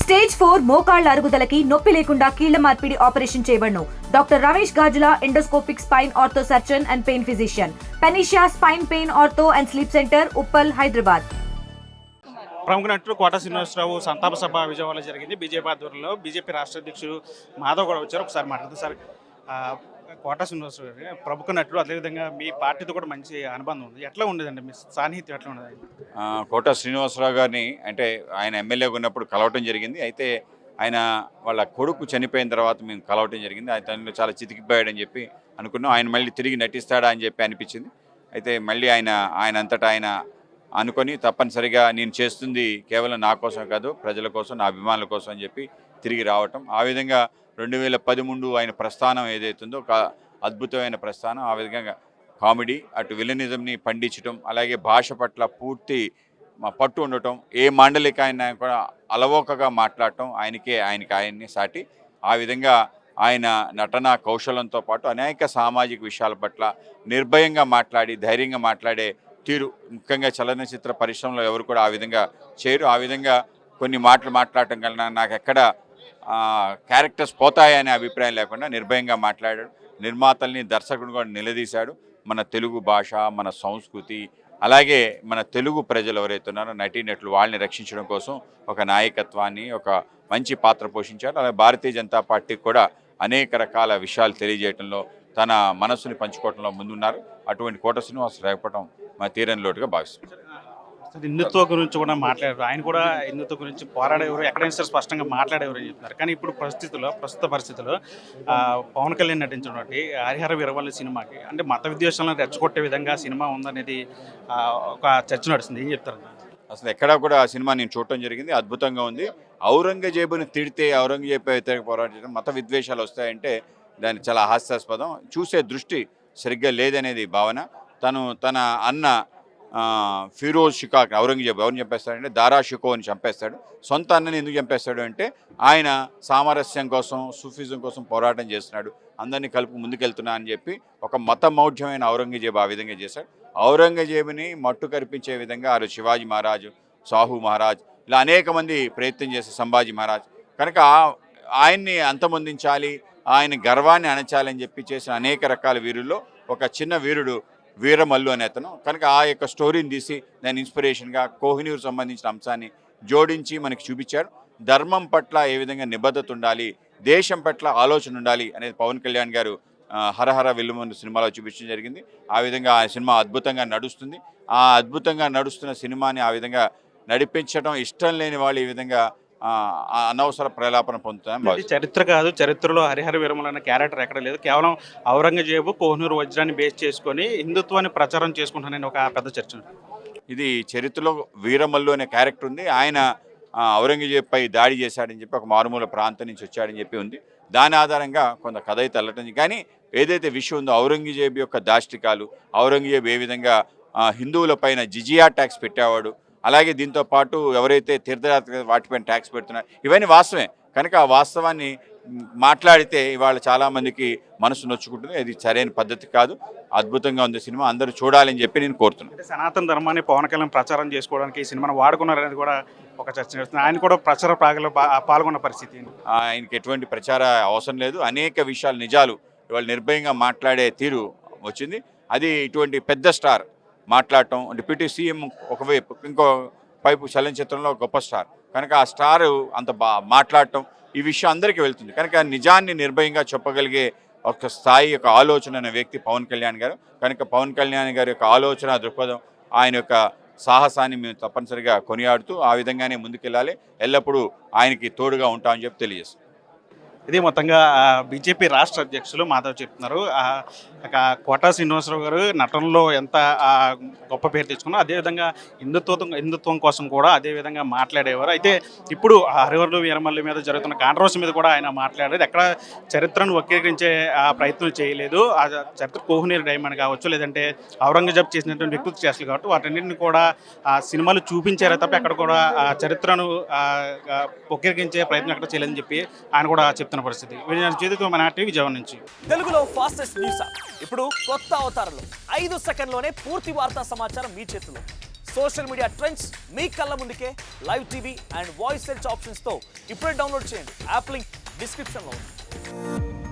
Stage 4 మోకాళ్ల అరుగుదలకి నొప్పి లేకుండా కీళ్ల మార్పిడి ఆపరేషన్ చేయబడును. Doctor Ramesh Gajula, endoscopic spine ortho surgeon and pain physician, Panacea spine pain ortho and sleep centre, Uppal, Hyderabad. ప్రముఖ నటుడు కోట శ్రీనివాసరావు సంతాప సభ విజయవాడలో జరిగింది. బీజేపీ ఆధ్వర్యంలో బీజేపీ రాష్ట్ర అధ్యక్షుడు మాధవ్ కూడా వచ్చారు. ఒకసారి మాట్లాడుతూ సార్, కోట శ్రీనివాసరావు గారు ప్రముఖ నటుడు, అదేవిధంగా మీ పార్టీతో కూడా మంచి అనుబంధం ఉంది. ఎట్లా ఉండేదండి మీ సాన్నిహిత్యం, ఎట్లా ఉండేది? కోట శ్రీనివాసరావు గారిని అంటే ఆయన ఎమ్మెల్యేగా ఉన్నప్పుడు కలవటం జరిగింది. అయితే ఆయన వాళ్ళ కొడుకు చనిపోయిన తర్వాత మేము కలవటం జరిగింది. ఆయన తనలో చాలా చితికిపోయాడని చెప్పి అనుకున్నాం. ఆయన మళ్ళీ తిరిగి నటిస్తాడా అని చెప్పి అనిపించింది. అయితే మళ్ళీ ఆయన అంతటా ఆయన అనుకొని తప్పనిసరిగా నేను చేస్తుంది కేవలం నా కోసం కాదు, ప్రజల కోసం, నా అభిమానుల కోసం అని చెప్పి తిరిగి రావటం. ఆ విధంగా 2013 ఆయన ప్రస్థానం ఏదైతుందో ఒక అద్భుతమైన ప్రస్థానం. ఆ విధంగా కామెడీ, అటు విలనిజంని పండించడం, అలాగే భాష పట్ల పూర్తి పట్టు ఉండటం, ఏ మాండలిక ఆయన కూడా అలవోకగా మాట్లాడటం ఆయన్ని సాటి. ఆ విధంగా ఆయన నటన కౌశలంతో పాటు అనేక సామాజిక విషయాల పట్ల నిర్భయంగా మాట్లాడి ధైర్యంగా మాట్లాడే తీరు ముఖ్యంగా చలనచిత్ర పరిశ్రమలో ఎవరు కూడా ఆ విధంగా చేయరు. ఆ విధంగా కొన్ని మాటలు మాట్లాడటం కన్నా నాకు ఎక్కడ క్యారెక్టర్స్ పోతాయనే అభిప్రాయం లేకుండా నిర్భయంగా మాట్లాడాడు. నిర్మాతల్ని, దర్శకుడు కూడా నిలదీశాడు. మన తెలుగు భాష, మన సంస్కృతి, అలాగే మన తెలుగు ప్రజలు ఎవరైతే ఉన్నారో నటీనటులు, వాళ్ళని రక్షించడం కోసం ఒక నాయకత్వాన్ని, ఒక మంచి పాత్ర పోషించారు. అలాగే భారతీయ జనతా పార్టీకి కూడా అనేక రకాల విషయాలు తెలియజేయడంలో, తన మనసుని పంచుకోవడంలో ముందున్నారు. అటువంటి కోట శ్రీనివాస్ లేకపోవడం మా తీరని లోటుగా భావిస్తున్నాం. హిందుత్వం గురించి కూడా మాట్లాడారు. ఆయన కూడా హిందుత్వం గురించి పోరాడేవారు, ఎక్కడైనా సరే స్పష్టంగా మాట్లాడేవారు అని చెప్తున్నారు. కానీ ఇప్పుడు ప్రస్తుత పరిస్థితుల్లో పవన్ కళ్యాణ్ నటించినటువంటి హరిహర వీరమల్లి సినిమాకి అంటే మత విద్వేషాలను రెచ్చగొట్టే విధంగా సినిమా ఉందనేది ఒక చర్చ నడుస్తుంది. ఏం చెప్తారు? అసలు ఎక్కడా కూడా ఆ సినిమా నేను చూడటం జరిగింది. అద్భుతంగా ఉంది. ఔరంగజేబుని తిడితే ఔరంగజేబు వ్యతిరేక పోరాటం, మత విద్వేషాలు వస్తాయంటే దాన్ని చాలా హాస్యాస్పదం. చూసే దృష్టి సరిగ్గా లేదనేది భావన. తన అన్న ఫిరోజ్ షికాక్, ఔరంగజేబు ఎవరిని చంపేస్తాడంటే దారా షికోని చంపేస్తాడు. సొంత అన్నని ఎందుకు చంపేస్తాడు అంటే ఆయన సామరస్యం కోసం, సూఫిజం కోసం పోరాటం చేస్తున్నాడు, అందరినీ కలుపు ముందుకెళ్తున్నా అని చెప్పి ఒక మతమౌఢ్యమైన ఔరంగజేబు ఆ విధంగా చేశాడు. ఔరంగజేబుని మట్టు కనిపించే విధంగా ఆ శివాజీ మహారాజు, సాహు మహారాజ్, ఇలా అనేక మంది ప్రయత్నం చేసే సంభాజీ మహారాజ్. కనుక ఆయన్ని అంతమొందించాలి, ఆయన గర్వాన్ని అణచాలని చెప్పి చేసిన అనేక రకాల వీరుల్లో ఒక చిన్న వీరుడు వీరమల్లు అనే అతను. కనుక ఆ యొక్క స్టోరీని తీసి దాని ఇన్స్పిరేషన్గా కోహినూరు సంబంధించిన అంశాన్ని జోడించి మనకి చూపించారు. ధర్మం పట్ల ఏ విధంగా నిబద్ధత ఉండాలి, దేశం పట్ల ఆలోచన ఉండాలి అనేది పవన్ కళ్యాణ్ గారు హరహర విల్లుమల్లు సినిమాలో చూపించడం జరిగింది. ఆ విధంగా ఆ సినిమా అద్భుతంగా నడుస్తుంది. ఆ అద్భుతంగా నడుస్తున్న సినిమాని ఆ విధంగా నడిపించడం ఇష్టం లేని వాళ్ళు ఈ విధంగా అనవసర ప్రలాపన పొందుతాం. చరిత్ర కాదు, చరిత్రలో హరిహర వీరమల్లు అనే క్యారెక్టర్ ఎక్కడ లేదు. కేవలం ఔరంగజేబు కోహినూరు వజ్రాన్ని బేస్ చేసుకొని హిందుత్వాన్ని ప్రచారం చేసుకుంటానని ఒక పెద్ద చర్చ. ఇది చరిత్రలో వీరమల్లు అనే క్యారెక్టర్ ఉంది. ఆయన ఔరంగజేబుపై దాడి చేశాడని చెప్పి ఒక మారుమూల ప్రాంతం నుంచి వచ్చాడని చెప్పి ఉంది. దాని ఆధారంగా కొంత కథ అయితే వెళ్ళటం. కానీ ఏదైతే విషయం ఉందో ఔరంగజేబు యొక్క దాష్టికాలు, ఔరంగజేబు ఏ విధంగా హిందువుల పైన జిజియా ట్యాక్స్ పెట్టేవాడు, అలాగే దీంతో పాటు ఎవరైతే తీర్థయాత్ర వాటిపైన ట్యాక్స్ పెడుతున్నారు, ఇవన్నీ వాస్తవమే. కనుక ఆ వాస్తవాన్ని మాట్లాడితే ఇవాళ చాలామందికి మనసు నొచ్చుకుంటుంది. ఇది సరైన పద్ధతి కాదు. అద్భుతంగా ఉంది సినిమా, అందరూ చూడాలని చెప్పి నేను కోరుతున్నాను. సనాతన ధర్మాన్ని పవన్ కళ్యాణ్ ప్రచారం చేసుకోవడానికి ఈ సినిమాను వాడుకున్నారనేది కూడా ఒక చర్చ నడుస్తుంది. ఆయన కూడా ప్రచార ప్రాగలో పాల్గొన్న పరిస్థితి. ఆయనకి ఎటువంటి ప్రచార అవసరం లేదు. అనేక విషయాలు, నిజాలు ఇవాళ నిర్భయంగా మాట్లాడే తీరు వచ్చింది. అది ఇటువంటి పెద్ద స్టార్ మాట్లాడటం, డిప్యూటీ సీఎం ఒకవైపు, ఇంకో వైపు చలనచిత్రంలో గొప్ప స్టార్. కనుక ఆ స్టార్ అంత మాట్లాడటం, ఈ విషయం అందరికీ వెళ్తుంది. కనుక నిజాన్ని నిర్భయంగా చెప్పగలిగే ఒక స్థాయి, ఒక ఆలోచన అనే వ్యక్తి పవన్ కళ్యాణ్ గారు. కనుక పవన్ కళ్యాణ్ గారి యొక్క ఆలోచన దృక్పథం, ఆయన యొక్క సాహసాన్ని మేము తప్పనిసరిగా కొనియాడుతూ ఆ విధంగానే ముందుకెళ్ళాలి. ఎల్లప్పుడూ ఆయనకి తోడుగా ఉంటామని చెప్పి తెలియజేస్తాం. ఇది మొత్తంగా బీజేపీ రాష్ట్ర అధ్యక్షులు మాధవ్ చెప్తున్నారు. కోట శ్రీనివాసరావు గారు నటనలో ఎంత గొప్ప పేరు తెచ్చుకున్నారు, అదేవిధంగా హిందుత్వం కోసం కూడా అదేవిధంగా మాట్లాడేవారు. అయితే ఇప్పుడు హరిహర వీరమల్లి మీద జరుగుతున్న కాంట్రవర్సీ మీద కూడా ఆయన మాట్లాడేది. ఎక్కడ చరిత్రను వక్రీకరించే ప్రయత్నం చేయలేదు. ఆ చరిత్ర కోహినూరు డైమండ్ కావచ్చు, లేదంటే ఔరంగజేబు చేసినటువంటి వ్యక్తిత్వ చేష్టలు కాబట్టి వాటన్నింటిని కూడా సినిమాలు చూపించారే తప్ప ఎక్కడ కూడా చరిత్రను వక్రీకరించే ప్రయత్నం ఎక్కడ చేయలేదని చెప్పి ఆయన కూడా చెప్తున్నారు. పరిస్థితి మన టీవీ విజయవాడ నుంచి. తెలుగులో ఫాస్టెస్ట్ న్యూస్ ఇప్పుడు కొత్త అవతారంలో 5 సెకండ్లోనే పూర్తి వార్తా సమాచారం మీ చేతిలో. సోషల్ మీడియా ట్రెండ్స్ మీ కళ్ళ ముందుకే live TV and voice search ఆప్షన్స్తో ఇప్పుడే డౌన్లోడ్ చేయండి. యాప్ లింక్ డిస్క్రిప్షన్లో ఉంది.